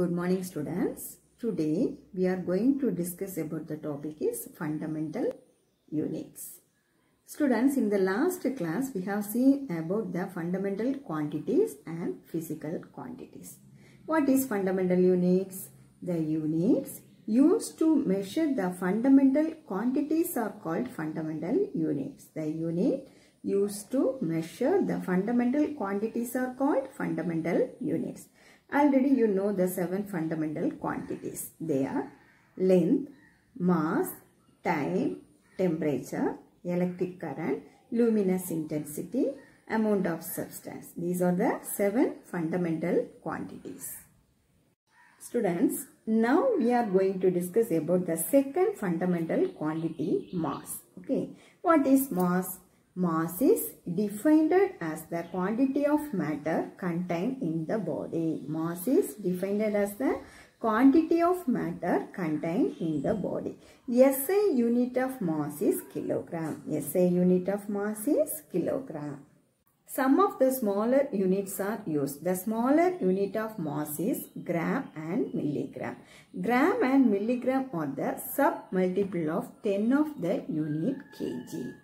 Good morning students. Today we are going to discuss about the topic is fundamental units. Students, in the last class we have seen about the fundamental quantities and physical quantities. What is fundamental units? The units used to measure the fundamental quantities are called fundamental units. The unit used to measure the fundamental quantities are called fundamental units. Already you know the 7 fundamental quantities. They are length, mass, time, temperature, electric current, luminous intensity, amount of substance. These are the 7 fundamental quantities. Students, now we are going to discuss about the second fundamental quantity, mass. Okay, what is mass? Mass is defined as the quantity of matter contained in the body. Mass is defined as the quantity of matter contained in the body. SI unit of mass is kilogram. SI unit of mass is kilogram. Some of the smaller units are used. The smaller unit of mass is gram and milligram. Gram and milligram are the sub-multiple of 10 of the unit kg.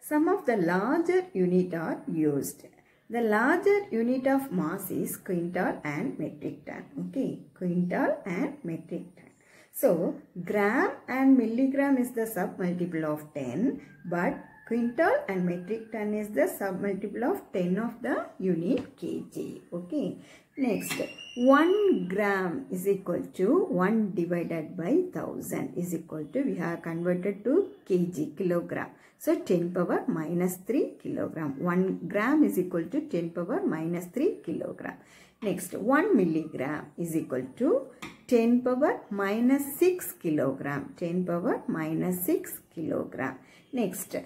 Some of the larger units are used. The larger unit of mass is quintal and metric ton. Okay, quintal and metric ton. So, gram and milligram is the sub-multiple of 10, but quintal and metric ton is the sub-multiple of 10 of the unit kg. Okay. Next, 1 gram is equal to 1 divided by 1000 is equal to, we have converted to kg, kilogram. So, 10 power minus 3 kilogram. 1 gram is equal to 10 power minus 3 kilogram. Next, 1 milligram is equal to 10 power minus 6 kilogram. 10 power minus 6 kilogram. Next,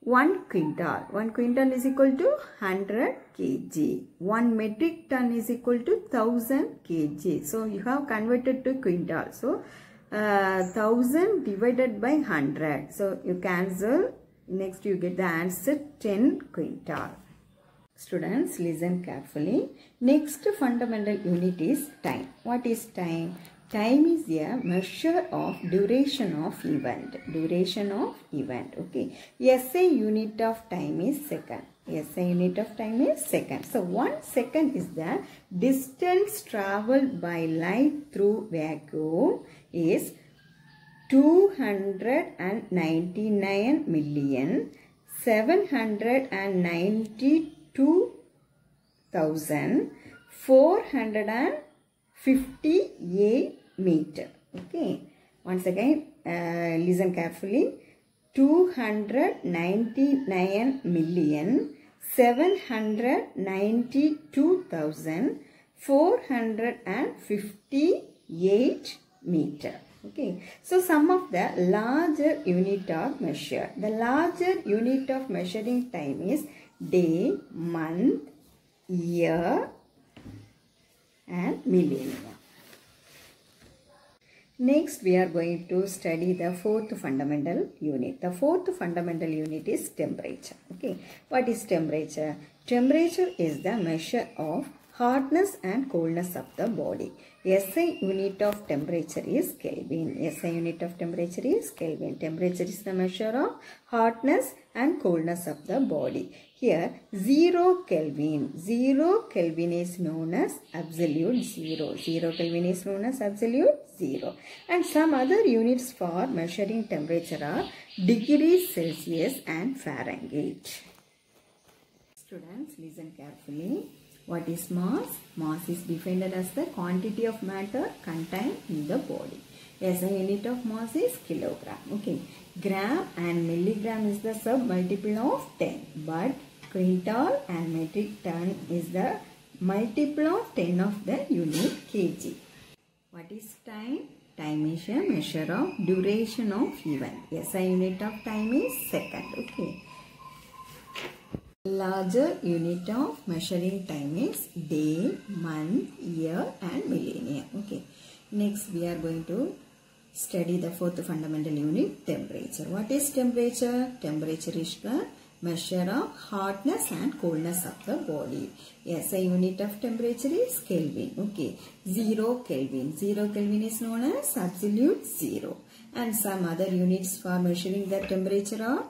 1 quintal. 1 quintal is equal to 100 kg. 1 metric ton is equal to 1000 kg. So, you have converted to quintal. So, 1000 divided by 100. So, you cancel. Next, you get the answer 10 quintal. Students, listen carefully. Next fundamental unit is time. What is time? Time is a measure of duration of event. Duration of event. Okay. SI unit of time is second. SI unit of time is second. So, 1 second is the distance traveled by light through vacuum is 299,792,458 meter. Okay. Once again, listen carefully. 299,792,458 meter. Okay. So, some of the larger unit are measured. The larger unit of measuring time is day, month, year and millennium. Next, we are going to study the fourth fundamental unit. The fourth fundamental unit is temperature. Okay. What is temperature? Temperature is the measure of hotness and coldness of the body. SI unit of temperature is Kelvin. SI unit of temperature is Kelvin. Temperature is the measure of hotness and coldness of the body. Here 0 Kelvin. 0 Kelvin is known as absolute 0. 0 Kelvin is known as absolute 0. And some other units for measuring temperature are degrees Celsius and Fahrenheit. Students, listen carefully. What is mass? Mass is defined as the quantity of matter contained in the body. SI unit of mass is kilogram. Okay. Gram and milligram is the sub-multiple of 10. But quintal and metric ton is the multiple of 10 of the unit kg. What is time? Time is a measure of duration of event. SI unit of time is second. Okay. Larger unit of measuring time is day, month, year and millennium. Okay. Next, we are going to study the fourth fundamental unit, temperature. What is temperature? Temperature is the measure of hotness and coolness of the body. SI unit of temperature is Kelvin. Okay, 0 Kelvin. 0 Kelvin is known as absolute zero. And some other units for measuring the temperature are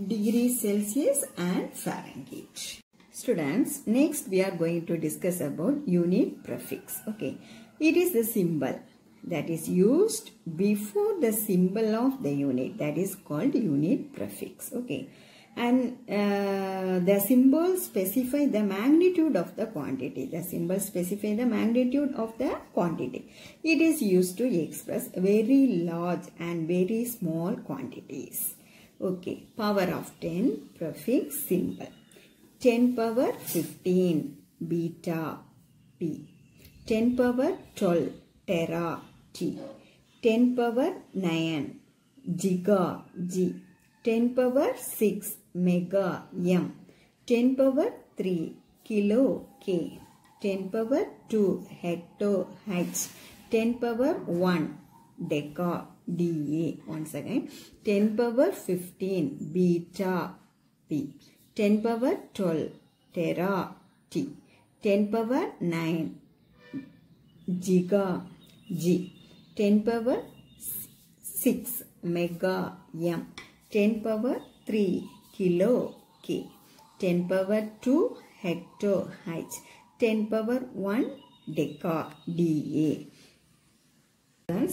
degrees Celsius and Fahrenheit. Students, next we are going to discuss about unit prefix. Okay, it is the symbol that is used before the symbol of the unit, that is called unit prefix. Okay, and the symbols specify the magnitude of the quantity. The symbols specify the magnitude of the quantity. It is used to express very large and very small quantities. Okay, power of 10 prefix symbol. 10 power 15 beta P. 10 power 12 tera T. 10 power 9 giga G. 10 power 6 mega M. 10 power 3 kilo K. 10 power 2 hecto H. 10 power 1 deca DA. Once again, 10 power 15 beta P. 10 power 12 tera T. 10 power 9 giga G. 10 power 6 mega M. 10 power 3 kilo K. 10 power 2 hecto H. 10 power 1 deca DA.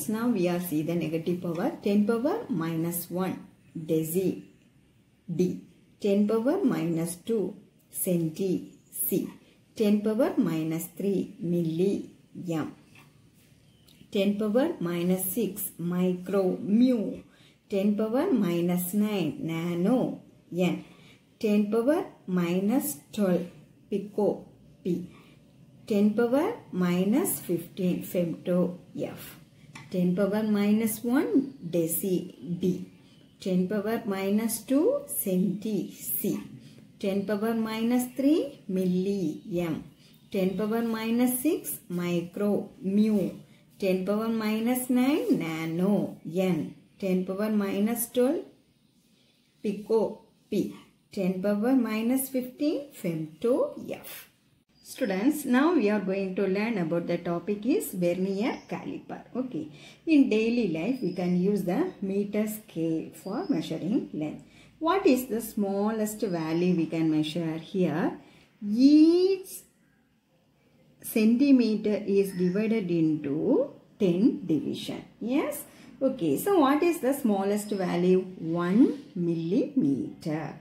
Now we are see the negative power. 10 power minus 1 deci D. 10 power minus 2 centi C. 10 power minus 3 milli M. 10 power minus 6 micro mu. 10 power minus 9 nano N. 10 power minus 12 pico P. 10 power minus 15 femto F. 10 power minus 1 deci D. 10 power minus 2 centi C. 10 power minus 3 milli M. 10 power minus 6 micro mu. 10 power minus 9 nano N. 10 power minus 12 pico P. 10 power minus 15 femto F. Students, now we are going to learn about the topic is vernier caliper. Okay, in daily life we can use the meter scale for measuring length. What is the smallest value we can measure here? Each centimeter is divided into 10 division. Yes. Okay, so what is the smallest value? 1 millimeter.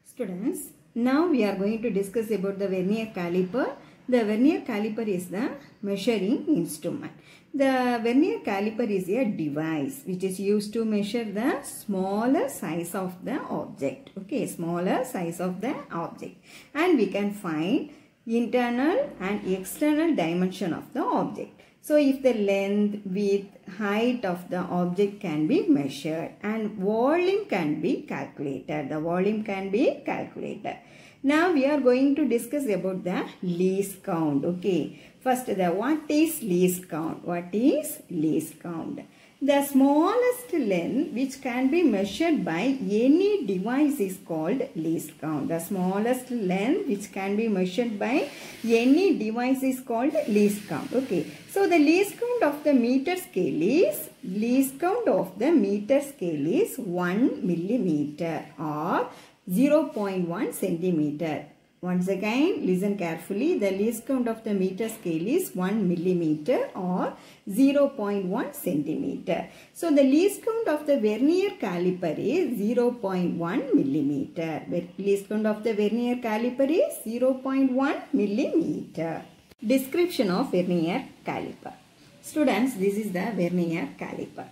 Students, now we are going to discuss about the vernier caliper. The vernier caliper is the measuring instrument. The vernier caliper is a device which is used to measure the smaller size of the object. Okay, smaller size of the object. And we can find internal and external dimension of the object. So if the length, width, height of the object can be measured and volume can be calculated. The volume can be calculated. Now we are going to discuss about the least count. Okay. First, what is least count? What is least count? The smallest length which can be measured by any device is called least count. The smallest length which can be measured by any device is called least count. Okay. So the least count of the meter scale is 1 millimeter or 0.1 centimeter. Once again, listen carefully. The least count of the meter scale is 1 millimeter or 0.1 centimeter. So, the least count of the vernier caliper is 0.1 millimeter. The least count of the vernier caliper is 0.1 millimeter. Description of vernier caliper. Students, this is the vernier caliper.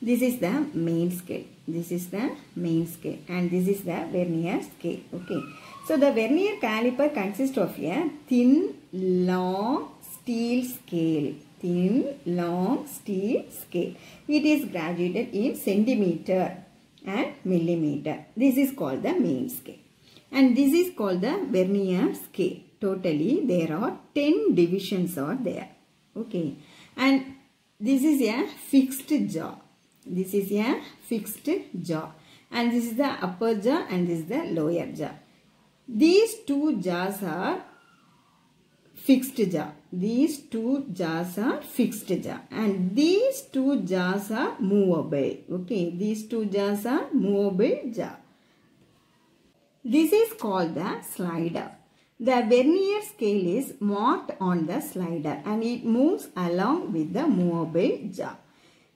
This is the main scale. This is the main scale. And this is the vernier scale. Okay. So, the vernier caliper consists of a thin, long steel scale. Thin, long steel scale. It is graduated in centimeter and millimeter. This is called the main scale. And this is called the vernier scale. Totally, there are 10 divisions are there. Okay. And this is a fixed jaw. This is a fixed jaw. and this is the upper jaw and this is the lower jaw. These two jaws are fixed jaw. These two jaws are fixed jaw and these two jaws are movable. Okay, these two jaws are movable jaw. This is called the slider. The vernier scale is marked on the slider and it moves along with the movable jaw.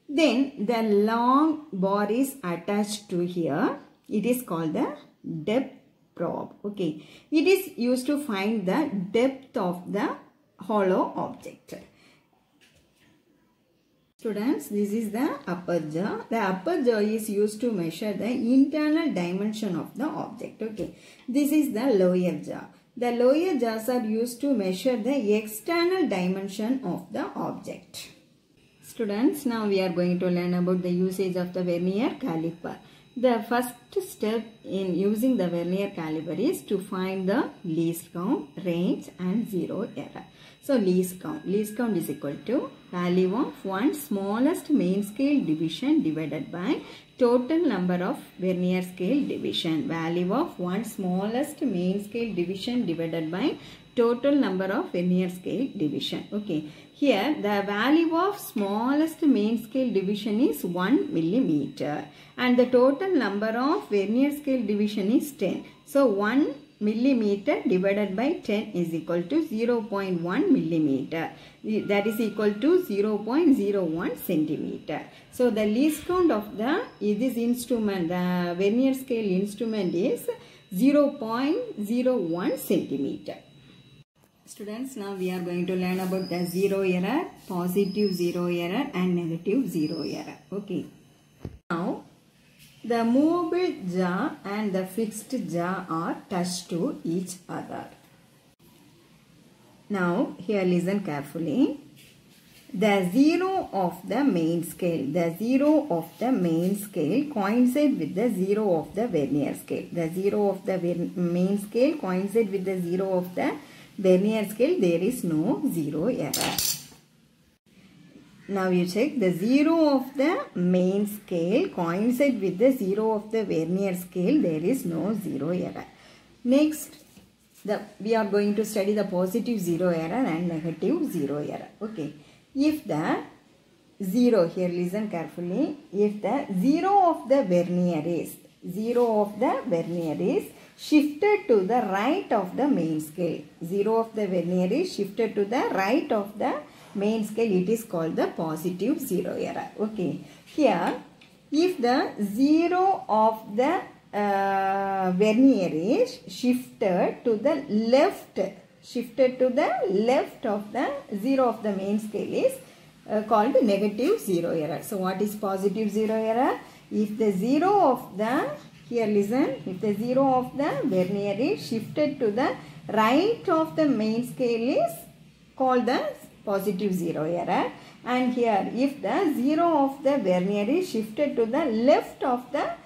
Then the long bar is attached to here. It is called the depth probe. Okay, it is used to find the depth of the hollow object. Students, this is the upper jaw. The upper jaw is used to measure the internal dimension of the object. Okay, this is the lower jaw. The lower jaws are used to measure the external dimension of the object. Students, now we are going to learn about the usage of the vernier caliper. The first step in using the vernier caliper is to find the least count, range and zero error. So least count is equal to value of one smallest main scale division divided by total number of vernier scale division. Value of one smallest main scale division divided by total number of vernier scale division. Okay, here the value of smallest main scale division is 1 millimeter and the total number of vernier scale division is 10. So 1 millimeter divided by 10 is equal to 0.1 millimeter. That is equal to 0.01 centimeter. So the least count of this instrument, the vernier scale instrument is 0.01 centimeter. Students, now we are going to learn about the zero error, positive zero error and negative zero error. Okay. Now, the movable jaw and the fixed jaw are touched to each other. Now, here listen carefully. The zero of the main scale, coincide with the zero of the vernier scale. The zero of the main scale coincide with the zero of the vernier scale. There is no zero error. Now you check, the zero of the main scale coincide with the zero of the vernier scale. There is no zero error. Next, we are going to study the positive zero error and negative zero error. Okay. If the zero, here listen carefully, if the zero of the vernier is shifted to the right of the main scale. Zero of the vernier is shifted to the right of the main scale. It is called the positive zero error. Okay. Here, if the zero of the vernier is shifted to the left of the zero of the main scale is called negative zero error. So, what is positive zero error? If the zero of the, here listen, if the zero of the vernier is shifted to the right of the main scale is called the positive zero error. And here, if the zero of the vernier is shifted to the left of the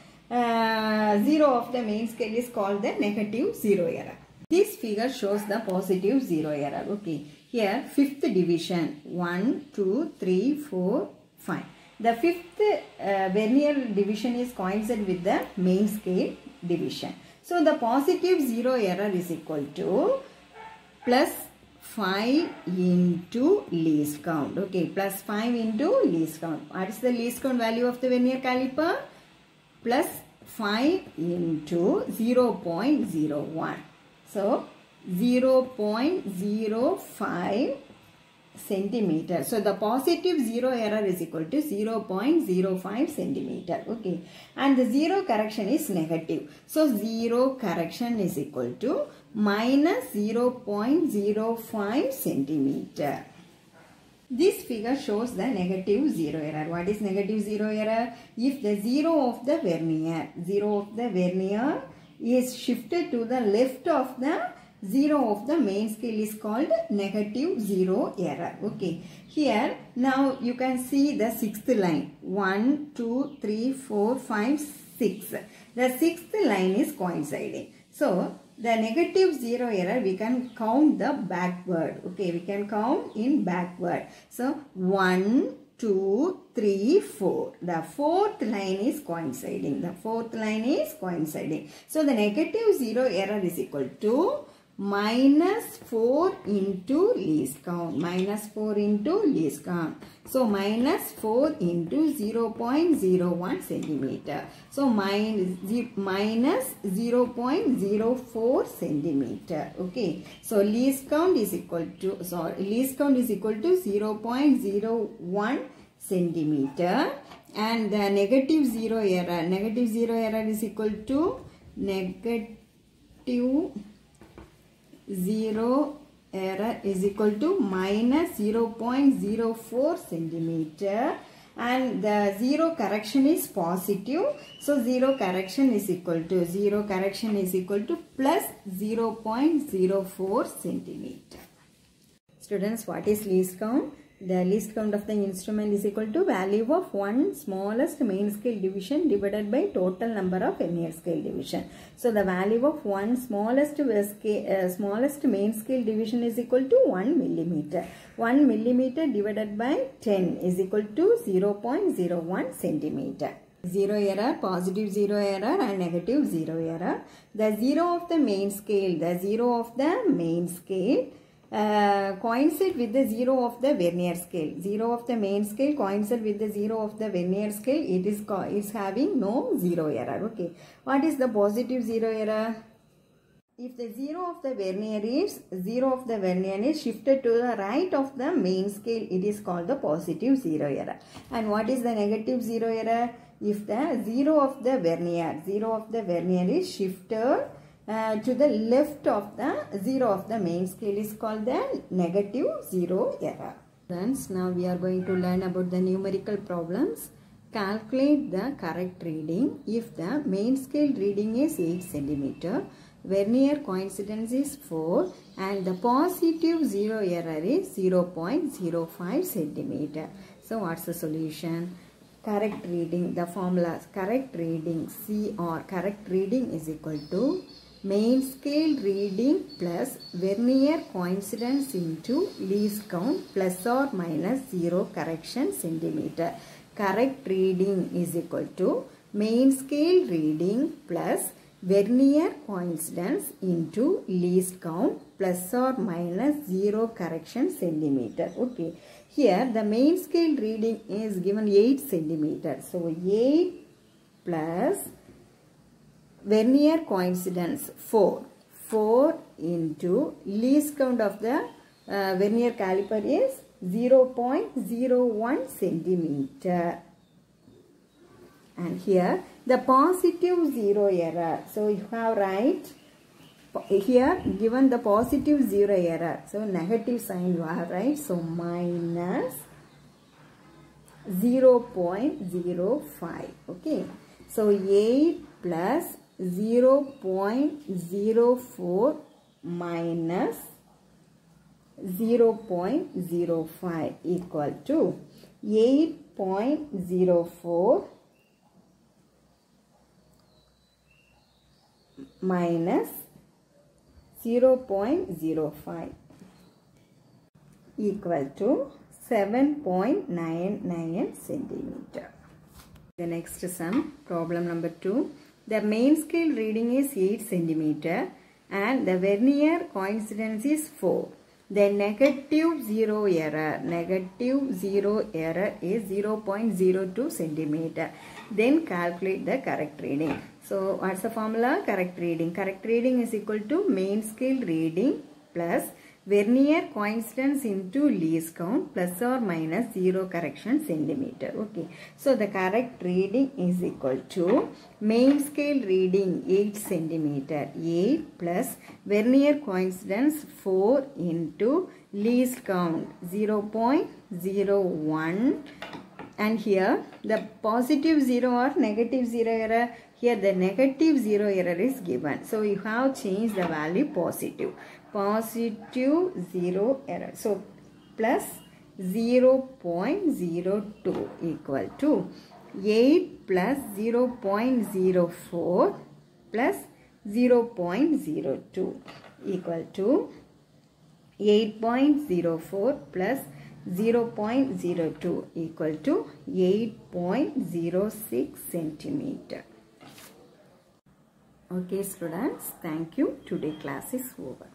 zero of the main scale is called the negative zero error. This figure shows the positive zero error. Okay. Here, fifth division, 1, 2, 3, 4, 5. The fifth vernier division is coincident with the main scale division. So, the positive zero error is equal to plus 5 into least count. Okay, plus 5 into least count. What is the least count value of the vernier caliper? Plus 5 into 0.01. So, 0.05 centimeter. So, the positive zero error is equal to 0.05 centimeter. Okay. And the zero correction is negative. So, zero correction is equal to minus 0.05 centimeter. This figure shows the negative zero error. What is negative zero error? If the zero of the vernier is shifted to the left of the zero of the main scale is called negative zero error. Okay. Here, now you can see the sixth line. 1, 2, 3, 4, 5, 6. The sixth line is coinciding. So, the negative zero error, we can count the backward. Okay, we can count in backward. So, 1, 2, 3, 4. The fourth line is coinciding. The fourth line is coinciding. So the negative 0 error is equal to minus 4 into least count. Minus 4 into least count. So minus 4 into 0.01 centimeter. So minus 0.04 centimeter. Okay. So least count is equal to 0.01 centimeter. And the negative 0 error. Negative 0 error is equal to negative 0 error is equal to minus 0.04 centimeter, and the zero correction is positive. So zero correction is equal to plus 0.04 centimeter. Students, what is least count? The least count of the instrument is equal to value of one smallest main scale division divided by total number of vernier scale division. So the value of one smallest main scale division is equal to 1 millimeter. 1 millimeter divided by 10 is equal to 0.01 centimeter. Zero error, positive 0 error and negative 0 error. The zero of the main scale coincide with the zero of the vernier scale. Zero of the main scale coincide with the zero of the vernier scale. It is having no zero error. Okay. What is the positive 0 error? If the zero of the vernier is shifted to the right of the main scale, it is called the positive 0 error. And what is the negative 0 error? If the zero of the vernier is shifted to the left of the zero of the main scale, is called the negative 0 error. Friends, now we are going to learn about the numerical problems. Calculate the correct reading if the main scale reading is 8 cm, vernier coincidence is 4 and the positive 0 error is 0.05 cm. So what's the solution? Correct reading, the formula correct reading CR, correct reading is equal to main scale reading plus vernier coincidence into least count plus or minus 0 correction centimeter. Correct reading is equal to main scale reading plus vernier coincidence into least count plus or minus 0 correction centimeter. Okay. Here the main scale reading is given 8 centimeter. So 8 plus vernier coincidence 4 into least count of the vernier caliper is 0.01 centimeter. And here the positive 0 error. So you have right here given the positive 0 error. So negative sign you have right. So minus 0.05. Okay. So 8 plus 0.04 minus 0.05 equal to 8.04 minus 0.05 equal to 7.99 centimeter. The next sum, problem number 2. The main scale reading is 8 centimeter and the vernier coincidence is 4. The negative 0 error is 0.02 centimeter. Then calculate the correct reading. So what's the formula? Correct reading. Correct reading is equal to main scale reading plus vernier coincidence into least count plus or minus 0 correction centimeter. Okay. So the correct reading is equal to main scale reading 8 centimeter. 8 plus vernier coincidence 4 into least count 0.01. And here the positive 0 or negative 0 error. Here the negative 0 error is given. So you have changed the value positive. Positive 0 error. So plus 0.02 equal to 8 plus 0.04 plus 0.02 equal to 8.04 plus 0.02 equal to 8.06 centimeter. Okay students, thank you. Today class is over.